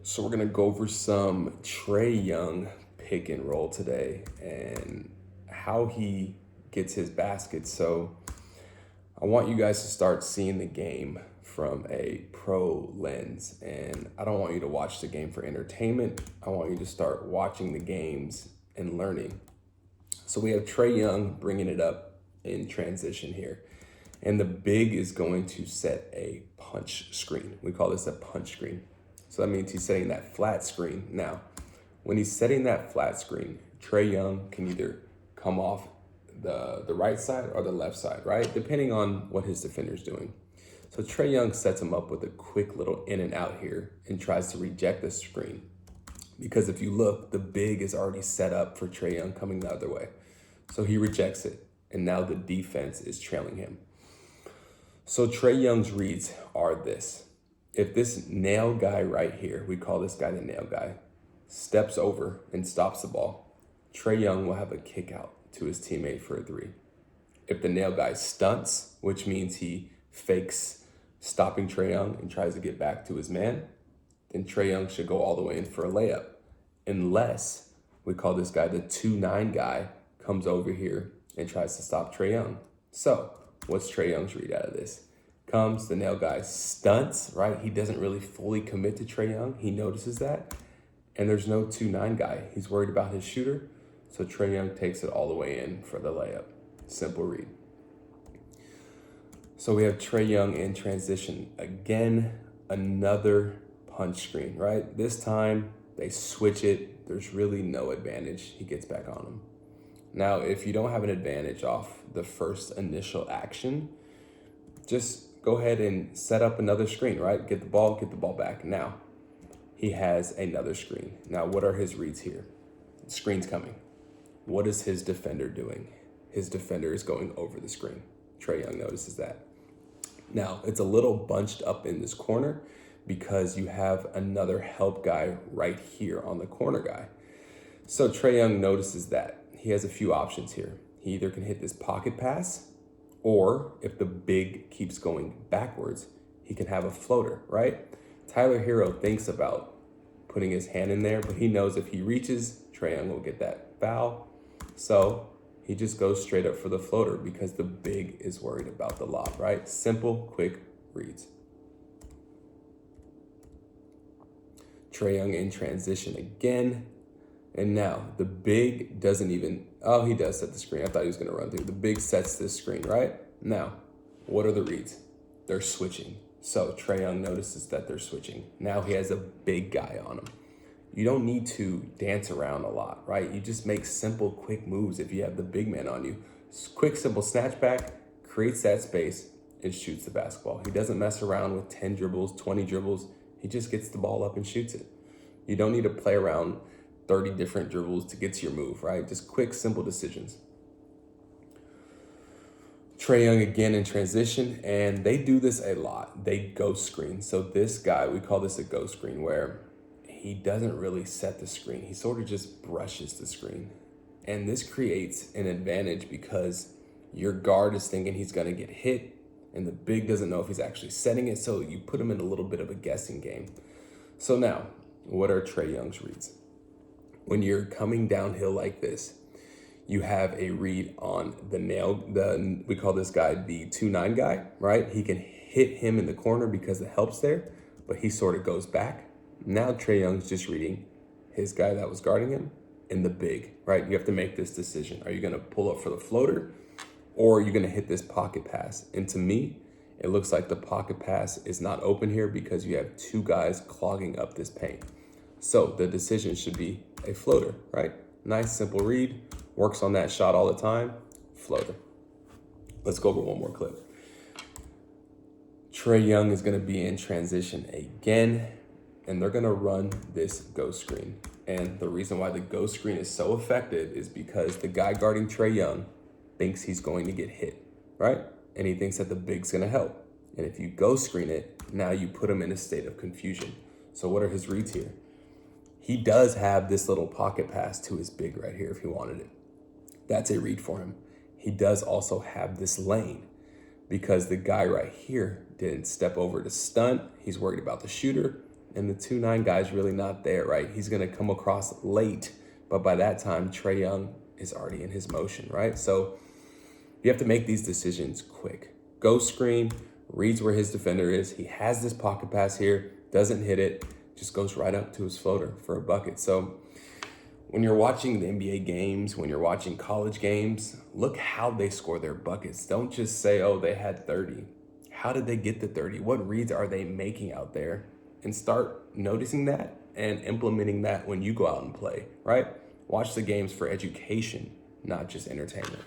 So we're gonna go over some Trae Young pick and roll today and how he gets his baskets. So I want you guys to start seeing the game from a pro lens, and I don't want you to watch the game for entertainment. I want you to start watching the games and learning. So we have Trae Young bringing it up in transition here. And the big is going to set a punch screen. We call this a punch screen. So that means he's setting that flat screen. Now, when he's setting that flat screen, Trae Young can either come off the right side or the left side, right? Depending on what his defender's doing. So Trae Young sets him up with a quick little in and out here and tries to reject the screen. Because if you look, the big is already set up for Trae Young coming the other way. So he rejects it, and now the defense is trailing him. So Trae Young's reads are this. If this nail guy right here, we call this guy the nail guy, steps over and stops the ball, Trae Young will have a kick out to his teammate for a three. If the nail guy stunts, which means he fakes stopping Trae Young and tries to get back to his man, then Trae Young should go all the way in for a layup. Unless we call this guy the 2-9 guy, comes over here and tries to stop Trae Young. So what's Trae Young's read out of this? Comes, the nail guy stunts, right? He doesn't really fully commit to Trae Young. He notices that. And there's no 2-9 guy. He's worried about his shooter. So Trae Young takes it all the way in for the layup. Simple read. So we have Trae Young in transition. Again, another punch screen, right? This time they switch it. There's really no advantage. He gets back on him. Now, if you don't have an advantage off the first initial action, just go ahead and set up another screen, right? Get the ball back. Now, he has another screen. Now, what are his reads here? The screen's coming. What is his defender doing? His defender is going over the screen. Trae Young notices that. Now, it's a little bunched up in this corner because you have another help guy right here on the corner guy. So Trae Young notices that. He has a few options here. He either can hit this pocket pass, or if the big keeps going backwards, he can have a floater, right? Tyler Hero thinks about putting his hand in there, but he knows if he reaches, Trae Young will get that foul. So he just goes straight up for the floater because the big is worried about the lob, right? Simple, quick reads. Trae Young in transition again. And now the big doesn't even, oh, he does set the screen. I thought he was going to run through. The big sets this screen, right? Now, what are the reads? They're switching. So Trae Young notices that they're switching. Now he has a big guy on him. You don't need to dance around a lot, right? You just make simple, quick moves if you have the big man on you. Quick, simple snatch back, creates that space, and shoots the basketball. He doesn't mess around with 10 dribbles, 20 dribbles. He just gets the ball up and shoots it. You don't need to play around 30 different dribbles to get to your move, right? Just quick, simple decisions. Trae Young again in transition, and they do this a lot. They ghost screen. So this guy, we call this a ghost screen, where he doesn't really set the screen. He sort of just brushes the screen. And this creates an advantage because your guard is thinking he's gonna get hit, and the big doesn't know if he's actually setting it, so you put him in a little bit of a guessing game. So now, what are Trae Young's reads? When you're coming downhill like this, you have a read on the nail. We call this guy the 2-9 guy, right? He can hit him in the corner because the help's there, but he sort of goes back. Now Trae Young's just reading his guy that was guarding him in the big, right? You have to make this decision. Are you gonna pull up for the floater, or are you gonna hit this pocket pass? And to me, it looks like the pocket pass is not open here because you have two guys clogging up this paint. So the decision should be a floater, right? Nice, simple read, works on that shot all the time, floater. Let's go over one more clip. Trae Young is gonna be in transition again, and they're gonna run this ghost screen. And the reason why the ghost screen is so effective is because the guy guarding Trae Young thinks he's going to get hit, right? And he thinks that the big's gonna help. And if you ghost screen it, now you put him in a state of confusion. So what are his reads here? He does have this little pocket pass to his big right here if he wanted it. That's a read for him. He does also have this lane because the guy right here didn't step over to stunt. He's worried about the shooter, and the 2-9 guy's really not there, right? He's going to come across late, but by that time, Trae Young is already in his motion, right? So you have to make these decisions quick. Go screen, reads where his defender is. He has this pocket pass here, doesn't hit it, just goes right up to his floater for a bucket. So when you're watching the NBA games, when you're watching college games, look how they score their buckets. Don't just say, oh, they had 30. How did they get to 30? What reads are they making out there? And start noticing that and implementing that when you go out and play, right? Watch the games for education, not just entertainment.